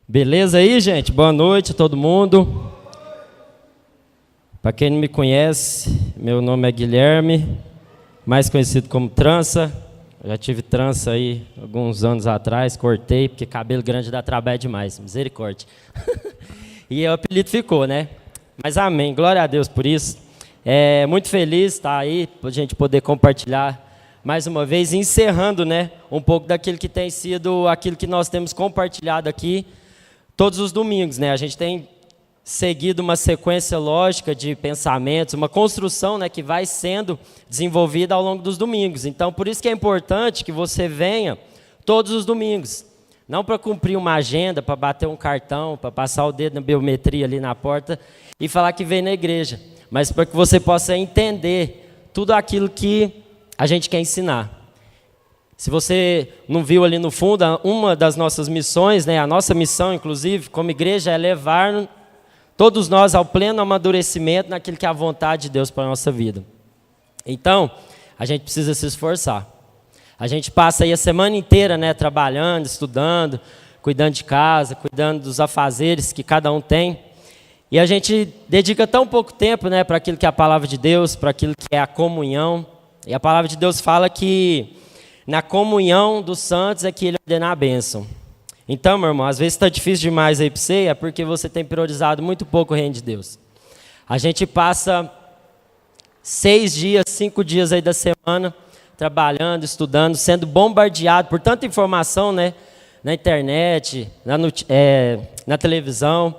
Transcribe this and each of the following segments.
Beleza aí, gente? Boa noite a todo mundo. Para quem não me conhece, meu nome é Guilherme, mais conhecido como Trança. Eu já tive trança aí alguns anos atrás, cortei, porque cabelo grande dá trabalho demais, misericórdia. E o apelido ficou, né? Mas amém, glória a Deus por isso. Muito feliz estar aí, para a gente poder compartilhar mais uma vez, encerrando, né, um pouco daquilo que tem sido aquilo que nós temos compartilhado aqui todos os domingos, né? A gente tem seguido uma sequência lógica de pensamentos, uma construção, né, que vai sendo desenvolvida ao longo dos domingos. Então, por isso que é importante que você venha todos os domingos. Não para cumprir uma agenda, para bater um cartão, para passar o dedo na biometria ali na porta e falar que veio na igreja, mas para que você possa entender tudo aquilo que a gente quer ensinar. Se você não viu ali no fundo, uma das nossas missões, né, a nossa missão, inclusive, como igreja, é levar todos nós ao pleno amadurecimento naquilo que é a vontade de Deus para a nossa vida. Então, a gente precisa se esforçar. A gente passa aí a semana inteira, né, trabalhando, estudando, cuidando de casa, cuidando dos afazeres que cada um tem. E a gente dedica tão pouco tempo, né, para aquilo que é a palavra de Deus, para aquilo que é a comunhão. E a palavra de Deus fala que na comunhão dos santos é que Ele ordena a bênção. Então, meu irmão, às vezes está difícil demais aí para você, é porque você tem priorizado muito pouco o reino de Deus. A gente passa 6 dias, 5 dias aí da semana, trabalhando, estudando, sendo bombardeado por tanta informação, né? Na internet, na televisão.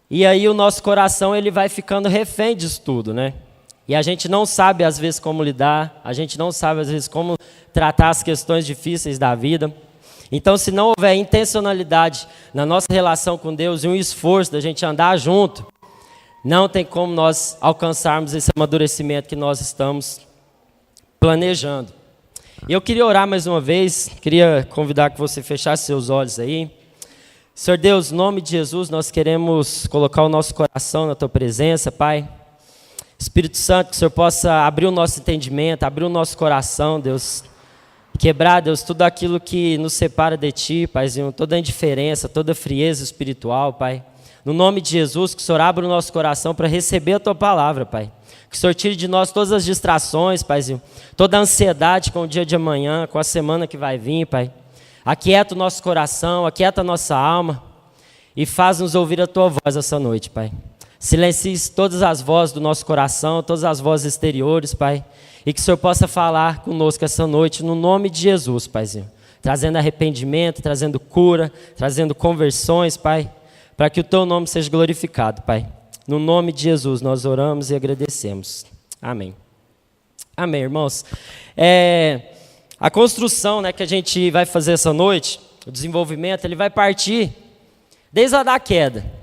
E aí o nosso coração ele vai ficando refém disso tudo, né? E a gente não sabe, às vezes, como lidar, a gente não sabe, às vezes, como tratar as questões difíceis da vida. Então, se não houver intencionalidade na nossa relação com Deus e um esforço da gente andar junto, não tem como nós alcançarmos esse amadurecimento que nós estamos planejando. E eu queria orar mais uma vez, queria convidar que você fechasse seus olhos aí. Senhor Deus, em nome de Jesus, nós queremos colocar o nosso coração na Tua presença, Pai. Espírito Santo, que o Senhor possa abrir o nosso entendimento, abrir o nosso coração, Deus. Quebrar, Deus, tudo aquilo que nos separa de Ti, Paizinho, toda a indiferença, toda a frieza espiritual, Pai. No nome de Jesus, que o Senhor abra o nosso coração para receber a Tua palavra, Pai. Que o Senhor tire de nós todas as distrações, Paizinho, toda a ansiedade com o dia de amanhã, com a semana que vai vir, Pai. Aquieta o nosso coração, aquieta a nossa alma e faz-nos ouvir a Tua voz essa noite, Pai. Silencie todas as vozes do nosso coração, todas as vozes exteriores, Pai. E que o Senhor possa falar conosco essa noite, no nome de Jesus, Paizinho. Trazendo arrependimento, trazendo cura, trazendo conversões, Pai. Para que o Teu nome seja glorificado, Pai. No nome de Jesus nós oramos e agradecemos. Amém. Amém, irmãos. A construção, né, que a gente vai fazer essa noite, o desenvolvimento, ele vai partir desde a da queda.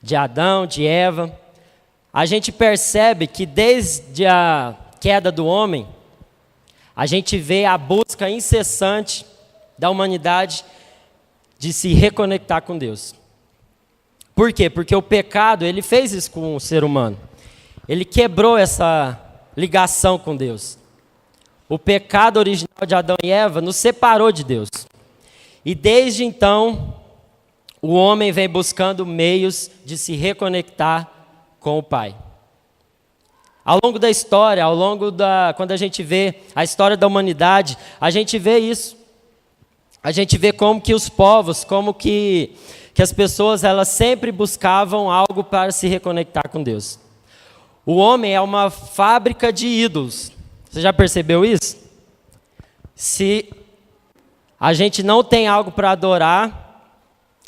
De Adão, de Eva, a gente percebe que desde a queda do homem, a gente vê a busca incessante da humanidade de se reconectar com Deus. Por quê? Porque o pecado, ele fez isso com o ser humano. Ele quebrou essa ligação com Deus. O pecado original de Adão e Eva nos separou de Deus. E desde então, o homem vem buscando meios de se reconectar com o Pai. Ao longo da história, quando a gente vê a história da humanidade, a gente vê isso. A gente vê como que os povos, como que as pessoas, elas sempre buscavam algo para se reconectar com Deus. O homem é uma fábrica de ídolos. Você já percebeu isso? Se a gente não tem algo para adorar,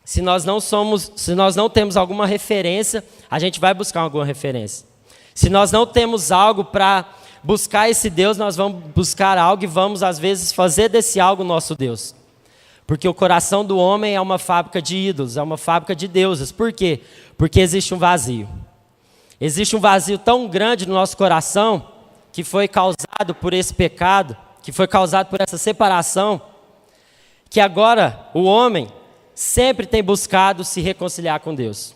se nós não temos alguma referência, a gente vai buscar alguma referência. Se nós não temos algo para buscar esse Deus, nós vamos buscar algo e vamos, às vezes, fazer desse algo nosso Deus. Porque o coração do homem é uma fábrica de ídolos, é uma fábrica de deuses. Por quê? Porque existe um vazio. Existe um vazio tão grande no nosso coração, que foi causado por esse pecado, que foi causado por essa separação, que agora o homem sempre tem buscado se reconciliar com Deus.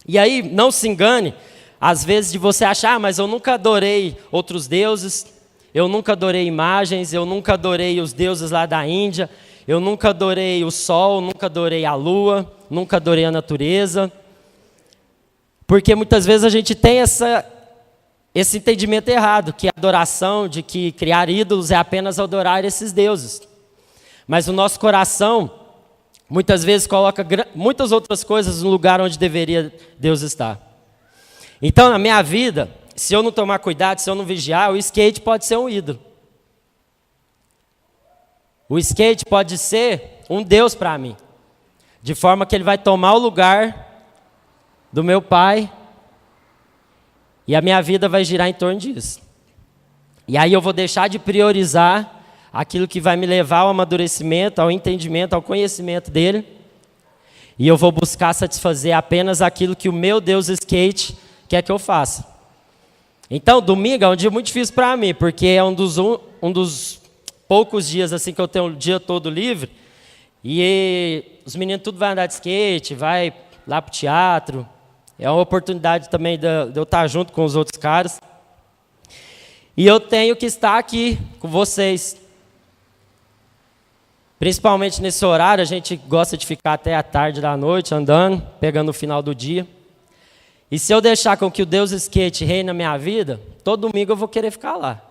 E aí, não se engane, às vezes de você achar, mas eu nunca adorei outros deuses, eu nunca adorei imagens, eu nunca adorei os deuses lá da Índia, eu nunca adorei o sol, nunca adorei a lua, nunca adorei a natureza. Porque muitas vezes a gente tem esse entendimento errado, que a adoração, de que criar ídolos é apenas adorar esses deuses. Mas o nosso coração, muitas vezes, coloca muitas outras coisas no lugar onde deveria Deus estar. Então, na minha vida, se eu não tomar cuidado, se eu não vigiar, o skate pode ser um ídolo. O skate pode ser um Deus para mim, de forma que ele vai tomar o lugar do meu pai, e a minha vida vai girar em torno disso. E aí eu vou deixar de priorizar aquilo que vai me levar ao amadurecimento, ao entendimento, ao conhecimento dele, e eu vou buscar satisfazer apenas aquilo que o meu Deus skate quer que eu faça. Então, domingo é um dia muito difícil para mim, porque é um dos poucos dias assim que eu tenho o dia todo livre, e os meninos tudo vai andar de skate, vai lá pro teatro. É uma oportunidade também de eu estar junto com os outros caras. E eu tenho que estar aqui com vocês. Principalmente nesse horário, a gente gosta de ficar até a tarde da noite, andando, pegando o final do dia. E se eu deixar com que o Deus skate reine na minha vida, todo domingo eu vou querer ficar lá.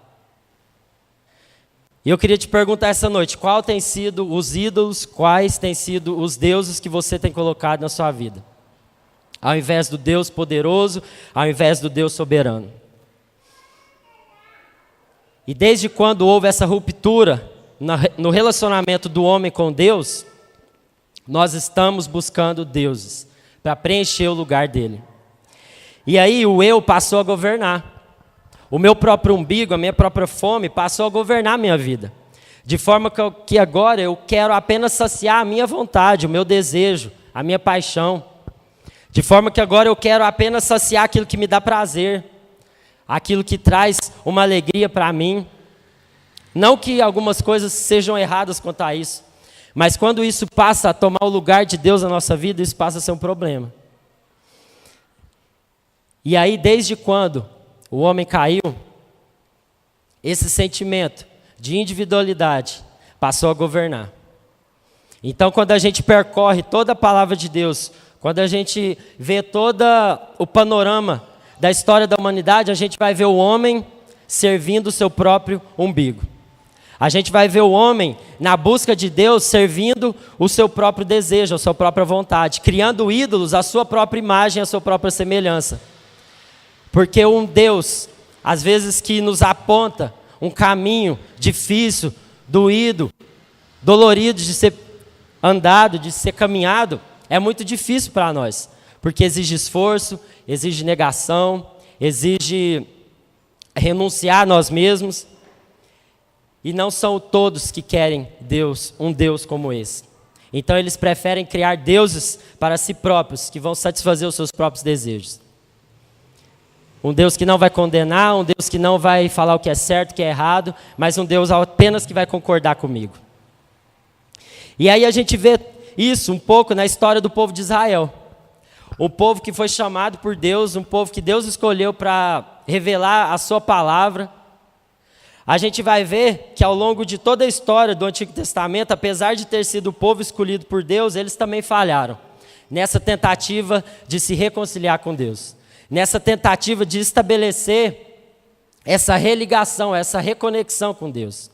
E eu queria te perguntar essa noite, qual tem sido os ídolos, quais têm sido os deuses que você tem colocado na sua vida? Ao invés do Deus poderoso, ao invés do Deus soberano. E desde quando houve essa ruptura no relacionamento do homem com Deus, nós estamos buscando deuses para preencher o lugar dele. E aí o eu passou a governar. O meu próprio umbigo, a minha própria fome passou a governar a minha vida. De forma que agora eu quero apenas saciar a minha vontade, o meu desejo, a minha paixão. De forma que agora eu quero apenas saciar aquilo que me dá prazer, aquilo que traz uma alegria para mim. Não que algumas coisas sejam erradas quanto a isso, mas quando isso passa a tomar o lugar de Deus na nossa vida, isso passa a ser um problema. E aí, desde quando o homem caiu, esse sentimento de individualidade passou a governar. Então, quando a gente percorre toda a palavra de Deus, quando a gente vê todo o panorama da história da humanidade, a gente vai ver o homem servindo o seu próprio umbigo. A gente vai ver o homem na busca de Deus servindo o seu próprio desejo, a sua própria vontade, criando ídolos à sua própria imagem, à sua própria semelhança. Porque um Deus, às vezes que nos aponta um caminho difícil, doído, dolorido de ser andado, de ser caminhado, é muito difícil para nós, porque exige esforço, exige negação, exige renunciar a nós mesmos, e não são todos que querem Deus, um Deus como esse. Então eles preferem criar deuses para si próprios, que vão satisfazer os seus próprios desejos. Um Deus que não vai condenar, um Deus que não vai falar o que é certo, o que é errado, mas um Deus apenas que vai concordar comigo. E aí a gente vê isso um pouco na história do povo de Israel. O povo que foi chamado por Deus, um povo que Deus escolheu para revelar a sua palavra. A gente vai ver que ao longo de toda a história do Antigo Testamento, apesar de ter sido o povo escolhido por Deus, eles também falharam nessa tentativa de se reconciliar com Deus. Nessa tentativa de estabelecer essa religação, essa reconexão com Deus.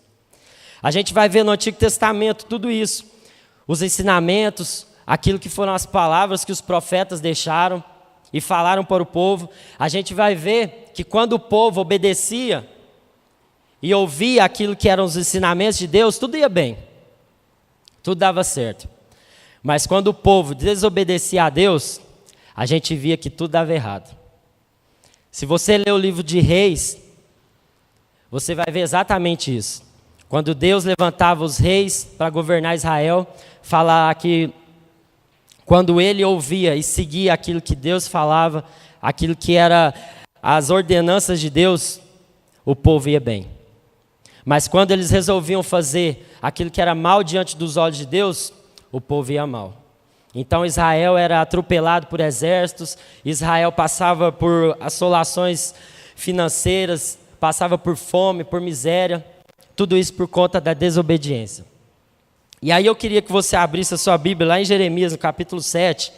A gente vai ver no Antigo Testamento tudo isso. Os ensinamentos, aquilo que foram as palavras que os profetas deixaram e falaram para o povo. A gente vai ver que quando o povo obedecia e ouvia aquilo que eram os ensinamentos de Deus, tudo ia bem. Tudo dava certo. Mas quando o povo desobedecia a Deus, a gente via que tudo dava errado. Se você ler o livro de Reis, você vai ver exatamente isso. Quando Deus levantava os reis para governar Israel, falar que quando ele ouvia e seguia aquilo que Deus falava, aquilo que era as ordenanças de Deus, o povo ia bem. Mas quando eles resolviam fazer aquilo que era mal diante dos olhos de Deus, o povo ia mal. Então Israel era atropelado por exércitos, Israel passava por assolações financeiras, passava por fome, por miséria, tudo isso por conta da desobediência. E aí eu queria que você abrisse a sua Bíblia lá em Jeremias, no capítulo 7.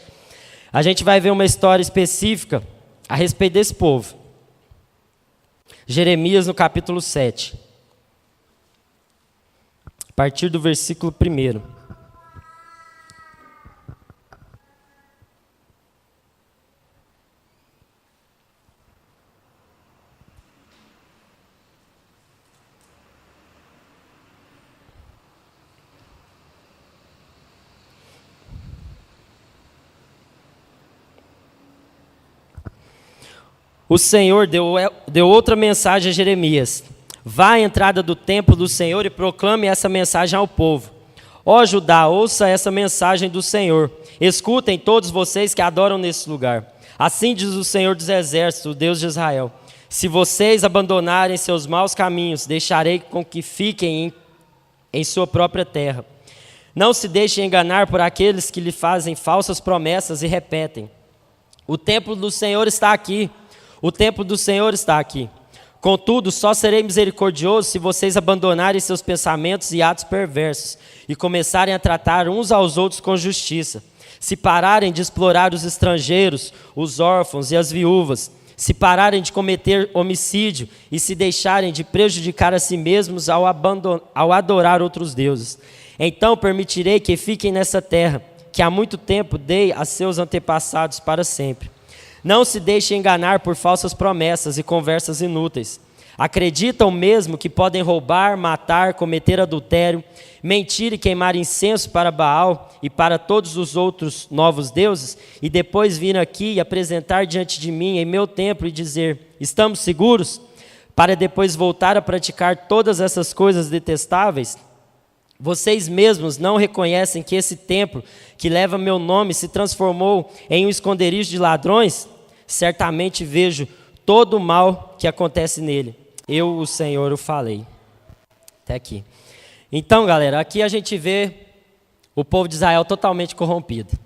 A gente vai ver uma história específica a respeito desse povo. Jeremias, no capítulo 7. A partir do versículo 1. O Senhor deu outra mensagem a Jeremias. Vá à entrada do templo do Senhor e proclame essa mensagem ao povo. Ó Judá, ouça essa mensagem do Senhor. Escutem todos vocês que adoram nesse lugar. Assim diz o Senhor dos Exércitos, o Deus de Israel. Se vocês abandonarem seus maus caminhos, deixarei com que fiquem em sua própria terra. Não se deixem enganar por aqueles que lhe fazem falsas promessas e repetem: o templo do Senhor está aqui. O templo do Senhor está aqui. Contudo, só serei misericordioso se vocês abandonarem seus pensamentos e atos perversos e começarem a tratar uns aos outros com justiça. Se pararem de explorar os estrangeiros, os órfãos e as viúvas, se pararem de cometer homicídio e se deixarem de prejudicar a si mesmos ao adorar outros deuses. Então permitirei que fiquem nessa terra, que há muito tempo dei a seus antepassados para sempre. Não se deixe enganar por falsas promessas e conversas inúteis. Acreditam mesmo que podem roubar, matar, cometer adultério, mentir e queimar incenso para Baal e para todos os outros novos deuses, e depois vir aqui e apresentar diante de mim em meu templo e dizer: estamos seguros? Para depois voltar a praticar todas essas coisas detestáveis? Vocês mesmos não reconhecem que esse templo, que leva meu nome, se transformou em um esconderijo de ladrões? Certamente vejo todo o mal que acontece nele. Eu, o Senhor, o falei. Até aqui. Então, galera, aqui a gente vê o povo de Israel totalmente corrompido.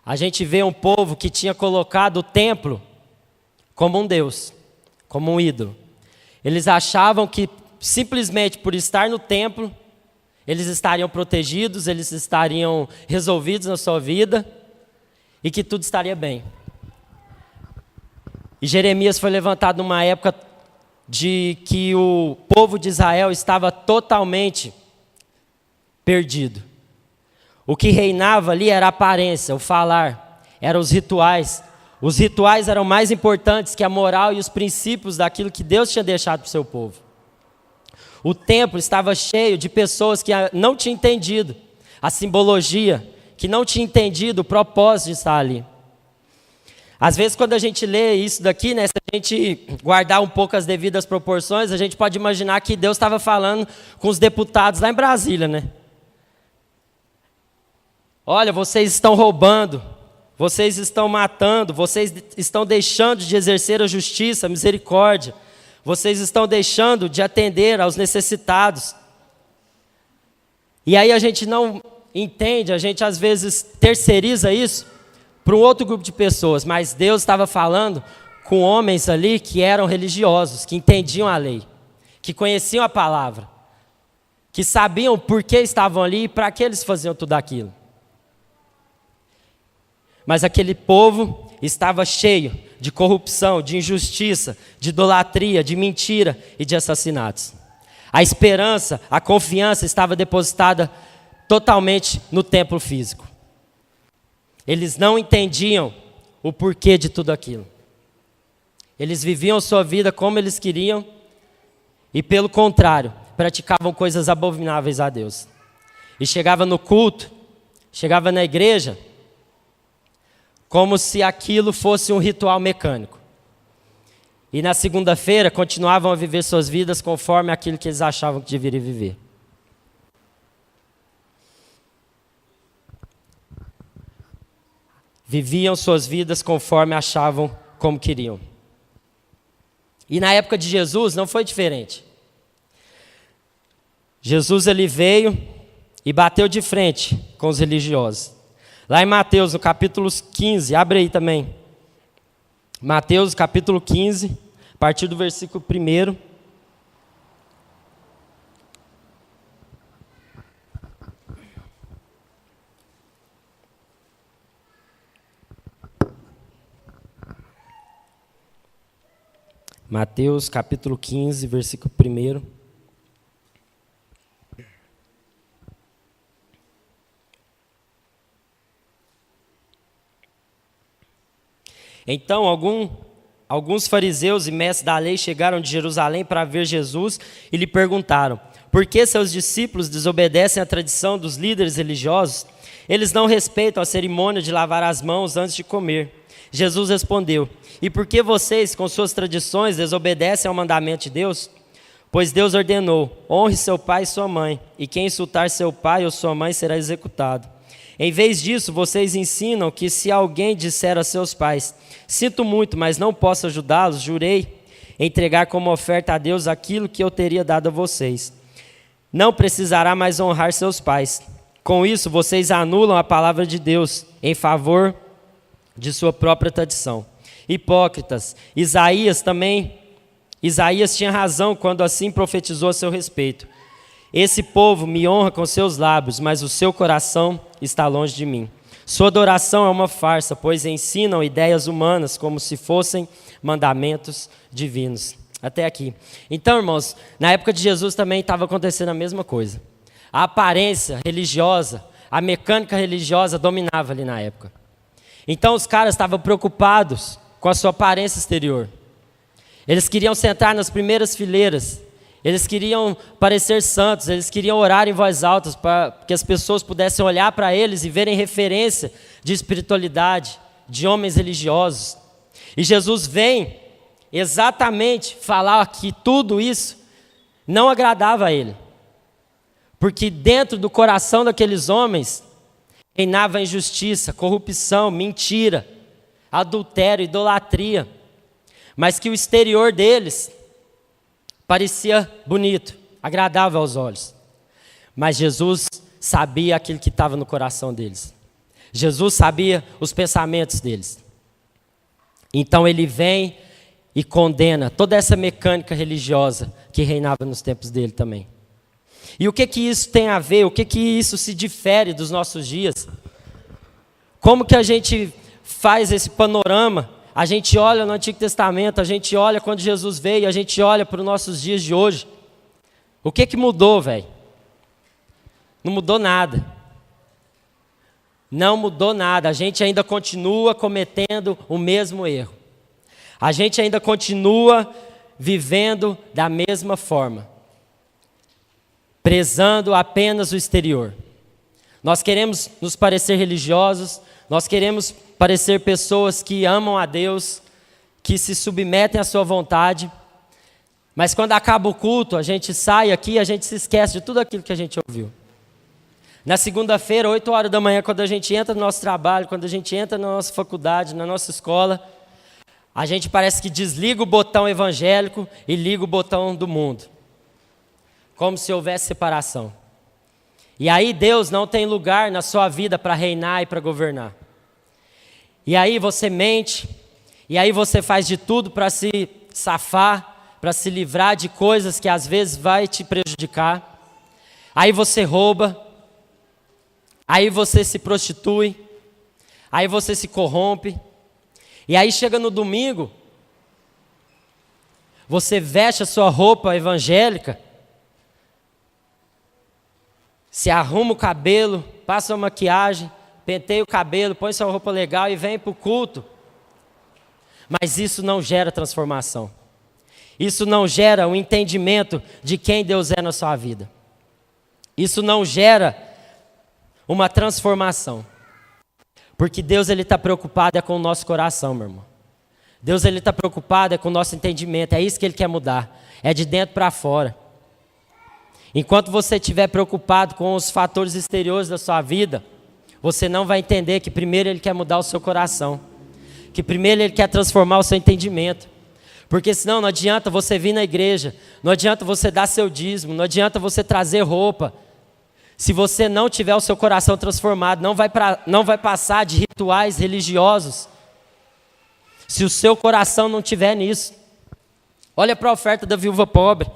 A gente vê um povo que tinha colocado o templo como um deus, como um ídolo. Eles achavam que simplesmente por estar no templo, eles estariam protegidos, eles estariam resolvidos na sua vida e que tudo estaria bem. E Jeremias foi levantado numa época de que o povo de Israel estava totalmente perdido. O que reinava ali era a aparência, o falar, eram os rituais. Os rituais eram mais importantes que a moral e os princípios daquilo que Deus tinha deixado para o seu povo. O templo estava cheio de pessoas que não tinham entendido a simbologia, que não tinham entendido o propósito de estar ali. Às vezes, quando a gente lê isso daqui, né, se a gente guardar um pouco as devidas proporções, a gente pode imaginar que Deus estava falando com os deputados lá em Brasília, né? Olha, vocês estão roubando, vocês estão matando, vocês estão deixando de exercer a justiça, a misericórdia. Vocês estão deixando de atender aos necessitados. E aí a gente não entende, a gente às vezes terceiriza isso para um outro grupo de pessoas. Mas Deus estava falando com homens ali que eram religiosos, que entendiam a lei, que conheciam a palavra, que sabiam por que estavam ali e para que eles faziam tudo aquilo. Mas aquele povo estava cheio de corrupção, de injustiça, de idolatria, de mentira e de assassinatos. A esperança, a confiança estava depositada totalmente no templo físico. Eles não entendiam o porquê de tudo aquilo. Eles viviam sua vida como eles queriam e, pelo contrário, praticavam coisas abomináveis a Deus. E chegava no culto, chegava na igreja, como se aquilo fosse um ritual mecânico. E na segunda-feira continuavam a viver suas vidas conforme aquilo que eles achavam que deveriam viver. Viviam suas vidas conforme achavam como queriam. E na época de Jesus não foi diferente. Jesus ele veio e bateu de frente com os religiosos. Lá em Mateus, no capítulo 15, abre aí também. Mateus, capítulo 15, a partir do versículo 1. Mateus capítulo 15, versículo 1. Então, alguns fariseus e mestres da lei chegaram de Jerusalém para ver Jesus e lhe perguntaram: por que seus discípulos desobedecem à tradição dos líderes religiosos? Eles não respeitam a cerimônia de lavar as mãos antes de comer. Jesus respondeu: e por que vocês, com suas tradições, desobedecem ao mandamento de Deus? Pois Deus ordenou: honre seu pai e sua mãe, e quem insultar seu pai ou sua mãe será executado. Em vez disso, vocês ensinam que se alguém disser a seus pais: sinto muito, mas não posso ajudá-los, jurei entregar como oferta a Deus aquilo que eu teria dado a vocês. Não precisará mais honrar seus pais. Com isso, vocês anulam a palavra de Deus em favor de sua própria tradição. Hipócritas, Isaías tinha razão quando assim profetizou a seu respeito: esse povo me honra com seus lábios, mas o seu coração está longe de mim. Sua adoração é uma farsa, pois ensinam ideias humanas como se fossem mandamentos divinos. Até aqui. Então, irmãos, na época de Jesus também estava acontecendo a mesma coisa. A aparência religiosa, a mecânica religiosa dominava ali na época. Então os caras estavam preocupados com a sua aparência exterior. Eles queriam sentar nas primeiras fileiras. Eles queriam parecer santos, eles queriam orar em voz alta para que as pessoas pudessem olhar para eles e verem referência de espiritualidade, de homens religiosos. E Jesus vem exatamente falar que tudo isso não agradava a ele. Porque dentro do coração daqueles homens reinava injustiça, corrupção, mentira, adultério, idolatria. Mas que o exterior deles parecia bonito, agradável aos olhos. Mas Jesus sabia aquilo que estava no coração deles. Jesus sabia os pensamentos deles. Então ele vem e condena toda essa mecânica religiosa que reinava nos tempos dele também. E o que isso tem a ver? O que isso se difere dos nossos dias? Como que a gente faz esse panorama? A gente olha no Antigo Testamento, a gente olha quando Jesus veio, a gente olha para os nossos dias de hoje. O que mudou, velho? Não mudou nada. Não mudou nada. A gente ainda continua cometendo o mesmo erro. A gente ainda continua vivendo da mesma forma, prezando apenas o exterior. Nós queremos nos parecer religiosos, nós queremos parecer pessoas que amam a Deus, que se submetem à sua vontade, mas quando acaba o culto, a gente sai aqui e a gente se esquece de tudo aquilo que a gente ouviu. Na segunda-feira, 8 horas da manhã, quando a gente entra no nosso trabalho, quando a gente entra na nossa faculdade, na nossa escola, a gente parece que desliga o botão evangélico e liga o botão do mundo. Como se houvesse separação. E aí Deus não tem lugar na sua vida para reinar e para governar. E aí você mente, e aí você faz de tudo para se safar, para se livrar de coisas que às vezes vai te prejudicar. Aí você rouba, aí você se prostitui, aí você se corrompe. E aí chega no domingo, você veste a sua roupa evangélica, se arruma o cabelo, passa uma maquiagem, penteia o cabelo, põe sua roupa legal e vem para o culto. Mas isso não gera transformação. Isso não gera um entendimento de quem Deus é na sua vida. Isso não gera uma transformação. Porque Deus está preocupado com o nosso coração, meu irmão. Deus está preocupado com o nosso entendimento. É isso que Ele quer mudar. É de dentro para fora. Enquanto você estiver preocupado com os fatores exteriores da sua vida, você não vai entender que primeiro Ele quer mudar o seu coração. Que primeiro Ele quer transformar o seu entendimento. Porque senão não adianta você vir na igreja, não adianta você dar seu dízimo, não adianta você trazer roupa. Se você não tiver o seu coração transformado, não vai passar de rituais religiosos. Se o seu coração não estiver nisso. Olha para a oferta da viúva pobre.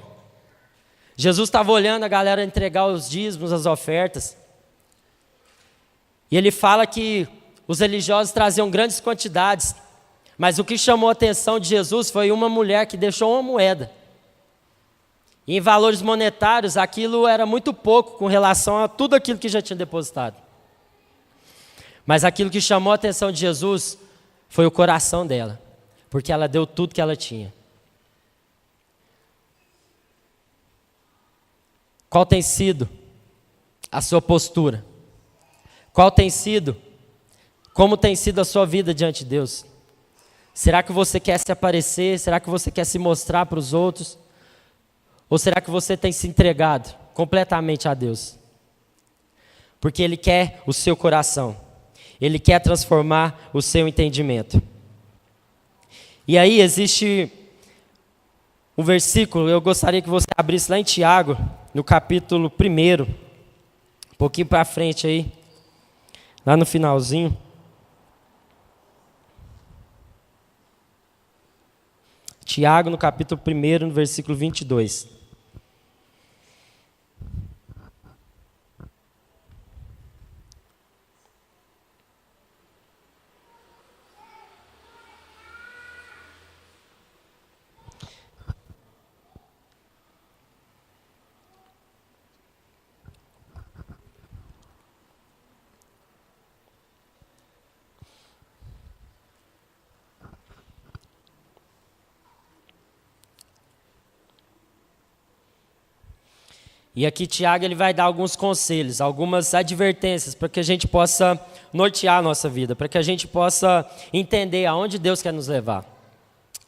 Jesus estava olhando a galera entregar os dízimos, as ofertas. E ele fala que os religiosos traziam grandes quantidades, Mas o que chamou a atenção de Jesus foi uma mulher que deixou uma moeda. E em valores monetários, aquilo era muito pouco com relação a tudo aquilo que já tinha depositado. Mas aquilo que chamou a atenção de Jesus foi o coração dela, porque ela deu tudo que ela tinha. Qual tem sido a sua postura? Como tem sido a sua vida diante de Deus? Será que você quer se aparecer? Será que você quer se mostrar para os outros? Ou será que você tem se entregado completamente a Deus? Porque Ele quer o seu coração. Ele quer transformar o seu entendimento. E aí existe um versículo, eu gostaria que você abrisse lá em Tiago, no capítulo 1, um pouquinho para frente aí, lá no finalzinho. Tiago, no capítulo 1, no versículo 22. E aqui Tiago ele vai dar alguns conselhos, algumas advertências para que a gente possa nortear a nossa vida, para que a gente possa entender aonde Deus quer nos levar.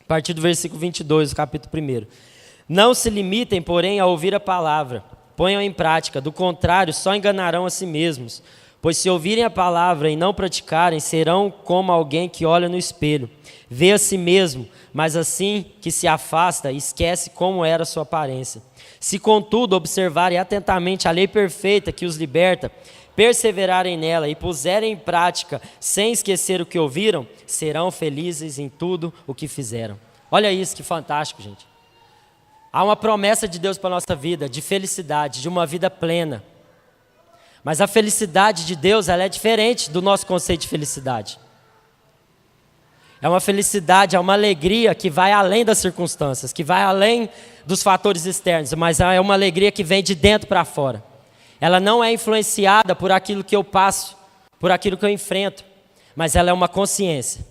A partir do versículo 22, do capítulo 1. Não se limitem, porém, a ouvir a palavra, ponham em prática, do contrário, só enganarão a si mesmos. Pois se ouvirem a palavra e não praticarem, serão como alguém que olha no espelho, vê a si mesmo, mas assim que se afasta, esquece como era a sua aparência. Se, contudo, observarem atentamente a lei perfeita que os liberta, perseverarem nela e puserem em prática, sem esquecer o que ouviram, serão felizes em tudo o que fizeram. Olha isso, que fantástico, gente. Há uma promessa de Deus para a nossa vida, de felicidade, de uma vida plena. Mas a felicidade de Deus, ela é diferente do nosso conceito de felicidade. É uma felicidade, é uma alegria que vai além das circunstâncias, que vai além dos fatores externos, mas é uma alegria que vem de dentro para fora. Ela não é influenciada por aquilo que eu passo, por aquilo que eu enfrento, mas ela é uma consciência.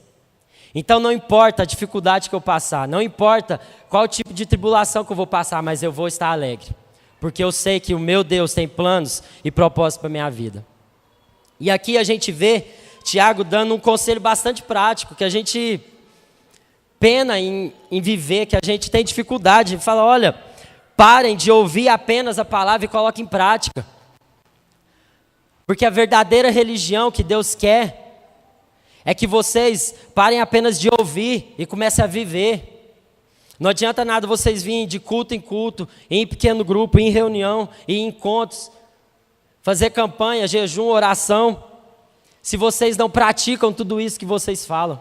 Então não importa a dificuldade que eu passar, não importa qual tipo de tribulação que eu vou passar, mas eu vou estar alegre. Porque eu sei que o meu Deus tem planos e propósitos para a minha vida. E aqui a gente vê Tiago dando um conselho bastante prático, que a gente pena em viver, que a gente tem dificuldade. Ele fala, olha, parem de ouvir apenas a palavra e coloquem em prática. Porque a verdadeira religião que Deus quer é que vocês parem apenas de ouvir e comecem a viver. Não adianta nada vocês virem de culto em culto, em pequeno grupo, em reunião, em encontros, fazer campanha, jejum, oração, se vocês não praticam tudo isso que vocês falam.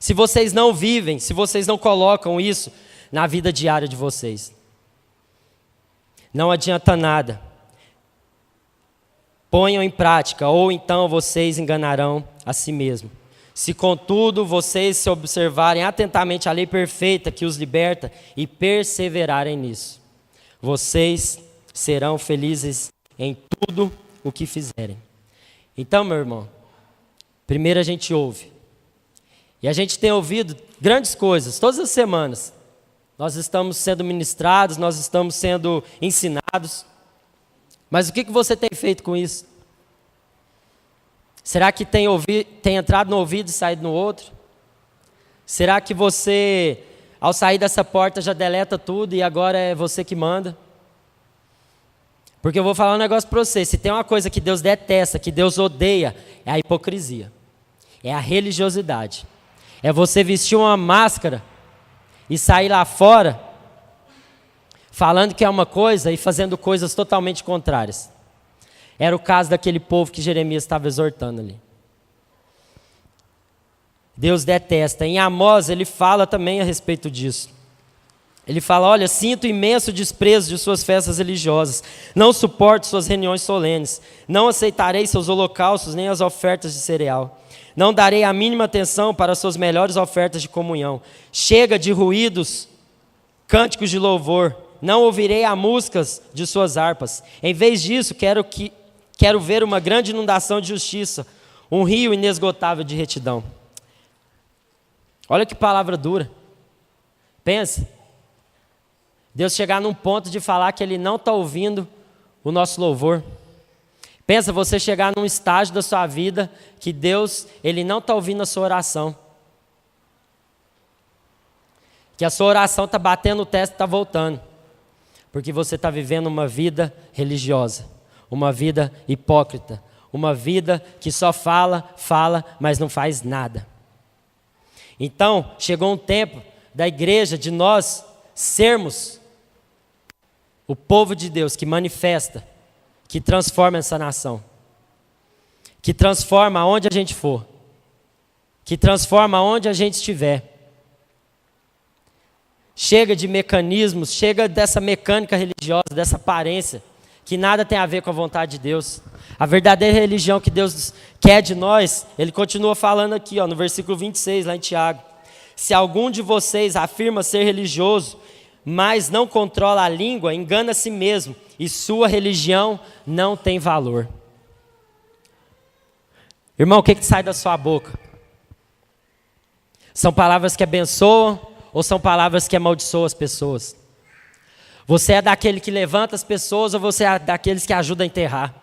Se vocês não vivem, se vocês não colocam isso na vida diária de vocês. Não adianta nada. Ponham em prática, ou então vocês enganarão a si mesmos. Se, contudo, vocês se observarem atentamente a lei perfeita que os liberta e perseverarem nisso, vocês serão felizes em tudo o que fizerem. Então, meu irmão, primeiro a gente ouve. E a gente tem ouvido grandes coisas, todas as semanas. Nós estamos sendo ministrados, nós estamos sendo ensinados. Mas o que você tem feito com isso? Será que tem entrado no ouvido e saído no outro? Será que você, ao sair dessa porta, já deleta tudo e agora é você que manda? Porque eu vou falar um negócio para você, se tem uma coisa que Deus detesta, que Deus odeia, é a hipocrisia, é a religiosidade. É você vestir uma máscara e sair lá fora falando que é uma coisa e fazendo coisas totalmente contrárias. Era o caso daquele povo que Jeremias estava exortando ali. Deus detesta. Em Amós ele fala também a respeito disso. Ele fala, olha, sinto imenso desprezo de suas festas religiosas, não suporto suas reuniões solenes, não aceitarei seus holocaustos nem as ofertas de cereal, não darei a mínima atenção para as suas melhores ofertas de comunhão. Chega de ruídos, cânticos de louvor, não ouvirei a músicas de suas harpas. Em vez disso, quero ver uma grande inundação de justiça, um rio inesgotável de retidão. Olha que palavra dura. Pensa. Deus chegar num ponto de falar que Ele não está ouvindo o nosso louvor. Pensa você chegar num estágio da sua vida que Deus, Ele não está ouvindo a sua oração. Que a sua oração está batendo o teto e está voltando. Porque você está vivendo uma vida religiosa, uma vida hipócrita, uma vida que só fala, mas não faz nada. Então, chegou um tempo da igreja, de nós sermos o povo de Deus que manifesta, que transforma essa nação, que transforma aonde a gente for, que transforma aonde a gente estiver. Chega de mecanismos, chega dessa mecânica religiosa, dessa aparência, que nada tem a ver com a vontade de Deus. A verdadeira religião que Deus quer de nós, Ele continua falando aqui, no versículo 26, lá em Tiago. Se algum de vocês afirma ser religioso, mas não controla a língua, engana a si mesmo, e sua religião não tem valor. Irmão, o que sai da sua boca? São palavras que abençoam ou são palavras que amaldiçoam as pessoas? Você é daquele que levanta as pessoas ou você é daqueles que ajuda a enterrar?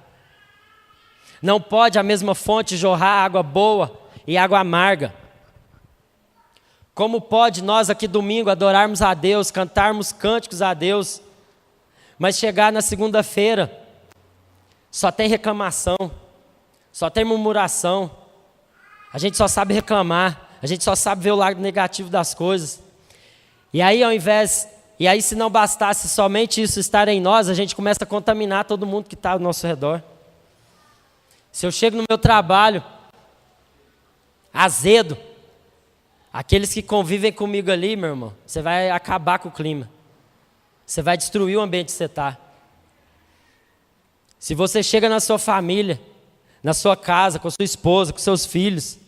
Não pode a mesma fonte jorrar água boa e água amarga. Como pode nós aqui domingo adorarmos a Deus, cantarmos cânticos a Deus, mas chegar na segunda-feira, só tem reclamação, só tem murmuração, a gente só sabe reclamar, a gente só sabe ver o lado negativo das coisas. E aí se não bastasse somente isso estar em nós, a gente começa a contaminar todo mundo que está ao nosso redor. Se eu chego no meu trabalho, azedo, aqueles que convivem comigo ali, meu irmão, você vai acabar com o clima. Você vai destruir o ambiente que você está. Se você chega na sua família, na sua casa, com sua esposa, com seus filhos,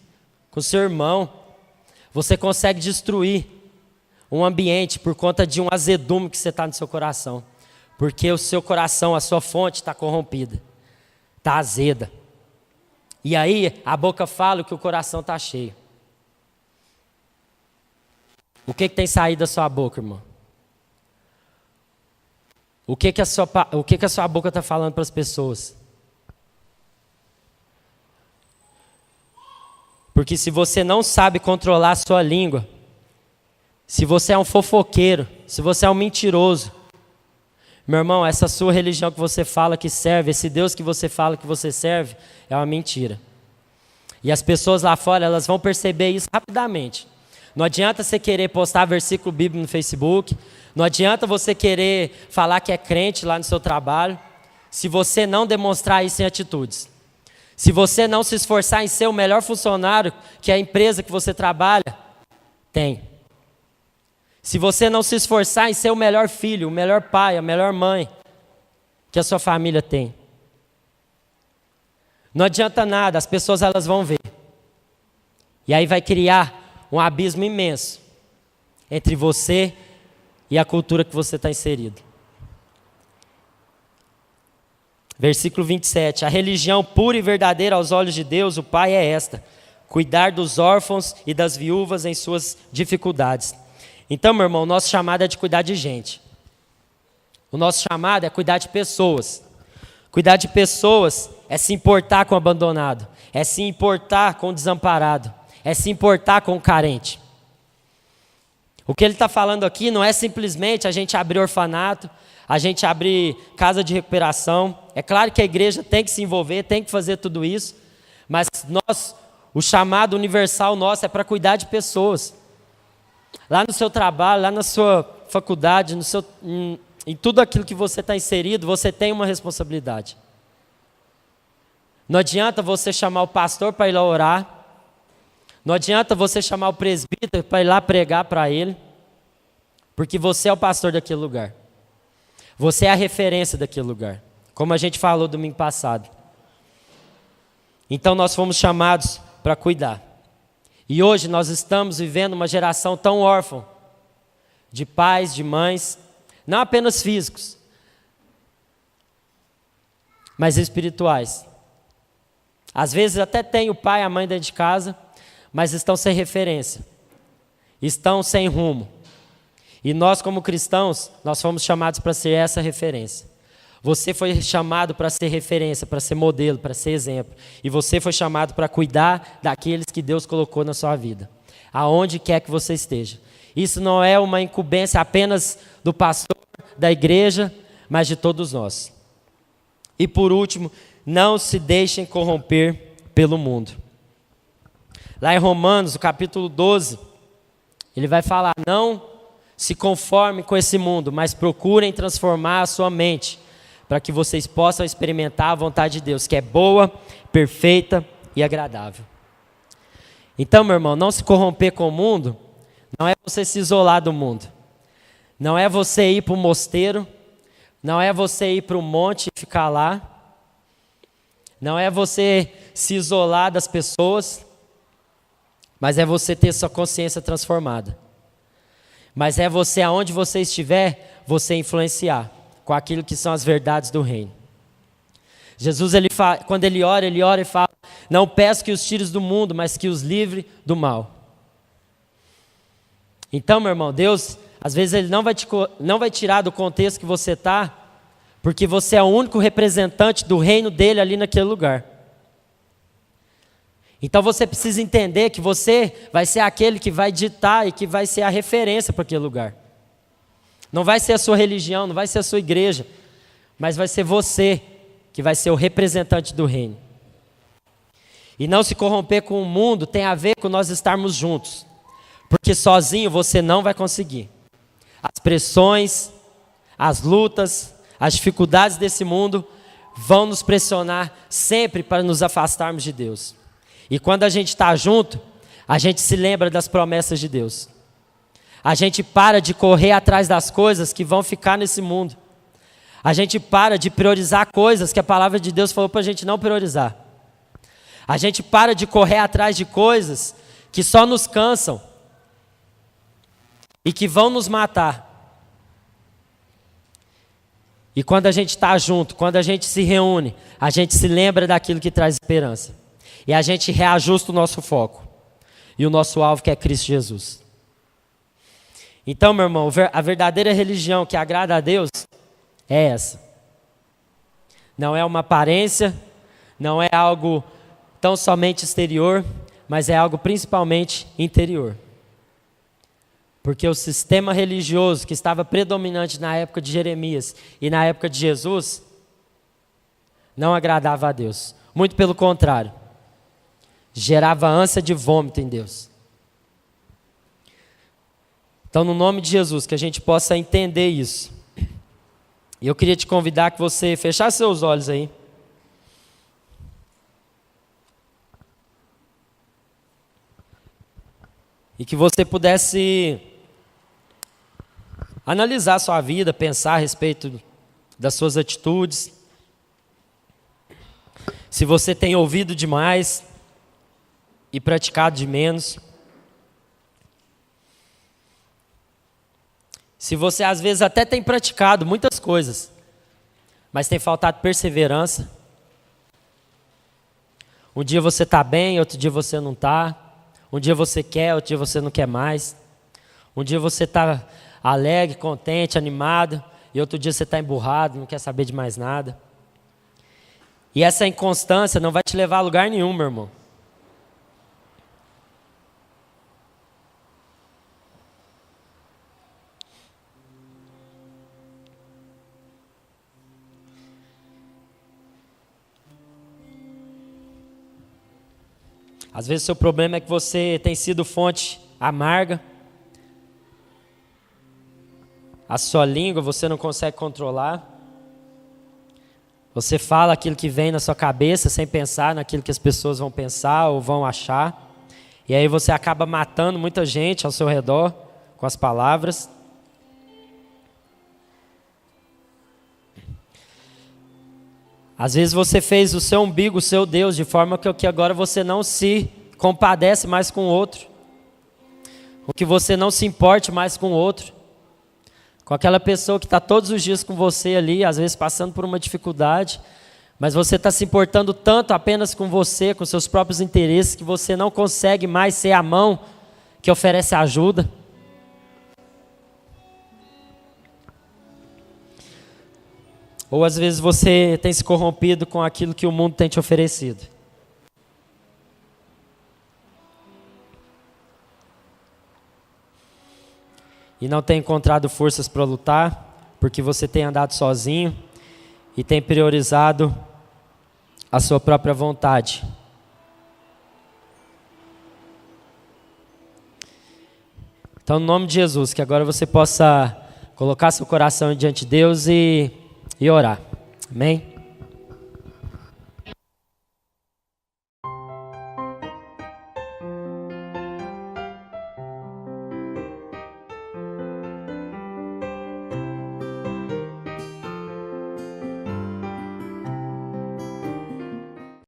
com seu irmão, você consegue destruir um ambiente por conta de um azedume que você está no seu coração. Porque o seu coração, a sua fonte está corrompida, está azeda. E aí a boca fala que o coração está cheio. O que tem saído da sua boca, irmão? O que a sua boca está falando para as pessoas? Porque se você não sabe controlar a sua língua, se você é um fofoqueiro, se você é um mentiroso, meu irmão, essa sua religião que você fala que serve, esse Deus que você fala que você serve, é uma mentira. E as pessoas lá fora, elas vão perceber isso rapidamente. Não adianta você querer postar versículo bíblico no Facebook, não adianta você querer falar que é crente lá no seu trabalho, se você não demonstrar isso em atitudes. Se você não se esforçar em ser o melhor funcionário que a empresa que você trabalha tem. Se você não se esforçar em ser o melhor filho, o melhor pai, a melhor mãe que a sua família tem. Não adianta nada, as pessoas elas vão ver. E aí vai criar um abismo imenso entre você e a cultura que você está inserido. Versículo 27. A religião pura e verdadeira aos olhos de Deus, o Pai, é esta: cuidar dos órfãos e das viúvas em suas dificuldades. Então, meu irmão, o nosso chamado é de cuidar de gente. O nosso chamado é cuidar de pessoas. Cuidar de pessoas é se importar com o abandonado, é se importar com o desamparado, é se importar com o carente. O que ele está falando aqui não é simplesmente a gente abrir orfanato, a gente abrir casa de recuperação. É claro que a igreja tem que se envolver, tem que fazer tudo isso, mas o chamado universal nosso é para cuidar de pessoas. Lá no seu trabalho, lá na sua faculdade, em tudo aquilo que você está inserido, você tem uma responsabilidade. Não adianta você chamar o pastor para ir lá orar, não adianta você chamar o presbítero para ir lá pregar para ele, Porque você é o pastor daquele lugar. Você é a referência daquele lugar. Como a gente falou domingo passado. Então nós fomos chamados para cuidar. E hoje nós estamos vivendo uma geração tão órfã. De pais, de mães. Não apenas físicos. Mas espirituais. Às vezes até tem o pai e a mãe dentro de casa. Mas estão sem referência. Estão sem rumo. E nós como cristãos, nós fomos chamados para ser essa referência. Você foi chamado para ser referência, para ser modelo, para ser exemplo. E você foi chamado para cuidar daqueles que Deus colocou na sua vida. Aonde quer que você esteja. Isso não é uma incumbência apenas do pastor, da igreja, mas de todos nós. E por último, não se deixem corromper pelo mundo. Lá em Romanos, no capítulo 12, ele vai falar, não se conformem com esse mundo, mas procurem transformar a sua mente, para que vocês possam experimentar a vontade de Deus, que é boa, perfeita e agradável. Então, meu irmão, não se corromper com o mundo, não é você se isolar do mundo. Não é você ir para o mosteiro, não é você ir para o monte e ficar lá. Não é você se isolar das pessoas, mas é você ter sua consciência transformada. Mas é você, aonde você estiver, você influenciar com aquilo que são as verdades do reino. Jesus, quando ele ora e fala, não peço que os tires do mundo, mas que os livre do mal. Então, meu irmão, Deus, às vezes Ele não vai tirar do contexto que você está, porque você é o único representante do reino dele ali naquele lugar. Então você precisa entender que você vai ser aquele que vai ditar e que vai ser a referência para aquele lugar. Não vai ser a sua religião, não vai ser a sua igreja, mas vai ser você que vai ser o representante do reino. E não se corromper com o mundo tem a ver com nós estarmos juntos, porque sozinho você não vai conseguir. As pressões, as lutas, as dificuldades desse mundo vão nos pressionar sempre para nos afastarmos de Deus. E quando a gente está junto, a gente se lembra das promessas de Deus. A gente para de correr atrás das coisas que vão ficar nesse mundo. A gente para de priorizar coisas que a palavra de Deus falou para a gente não priorizar. A gente para de correr atrás de coisas que só nos cansam e que vão nos matar. E quando a gente está junto, quando a gente se reúne, a gente se lembra daquilo que traz esperança. E a gente reajusta o nosso foco. E o nosso alvo que é Cristo Jesus. Então, meu irmão, a verdadeira religião que agrada a Deus é essa. Não é uma aparência, não é algo tão somente exterior, mas é algo principalmente interior. Porque o sistema religioso que estava predominante na época de Jeremias e na época de Jesus não agradava a Deus. Muito pelo contrário. Gerava ânsia de vômito em Deus. Então, no nome de Jesus, que a gente possa entender isso. E eu queria te convidar que você fechasse seus olhos aí. E que você pudesse analisar a sua vida, pensar a respeito das suas atitudes. Se você tem ouvido demais e praticado de menos. Se você às vezes até tem praticado muitas coisas, mas tem faltado perseverança. Um dia você está bem, outro dia você não está. Um dia você quer, outro dia você não quer mais. Um dia você está alegre, contente, animado, e outro dia você está emburrado, não quer saber de mais nada. E essa inconstância não vai te levar a lugar nenhum, meu irmão. Às vezes o seu problema é que você tem sido fonte amarga. A sua língua você não consegue controlar. Você fala aquilo que vem na sua cabeça sem pensar naquilo que as pessoas vão pensar ou vão achar. E aí você acaba matando muita gente ao seu redor com as palavras. Às vezes você fez o seu umbigo, o seu Deus, de forma que agora você não se compadece mais com o outro. Ou que você não se importe mais com o outro. Com aquela pessoa que está todos os dias com você ali, às vezes passando por uma dificuldade, mas você está se importando tanto apenas com você, com seus próprios interesses, que você não consegue mais ser a mão que oferece ajuda. Ou às vezes você tem se corrompido com aquilo que o mundo tem te oferecido. E não tem encontrado forças para lutar, porque você tem andado sozinho e tem priorizado a sua própria vontade. Então, no nome de Jesus, que agora você possa colocar seu coração diante de Deus e orar. Amém?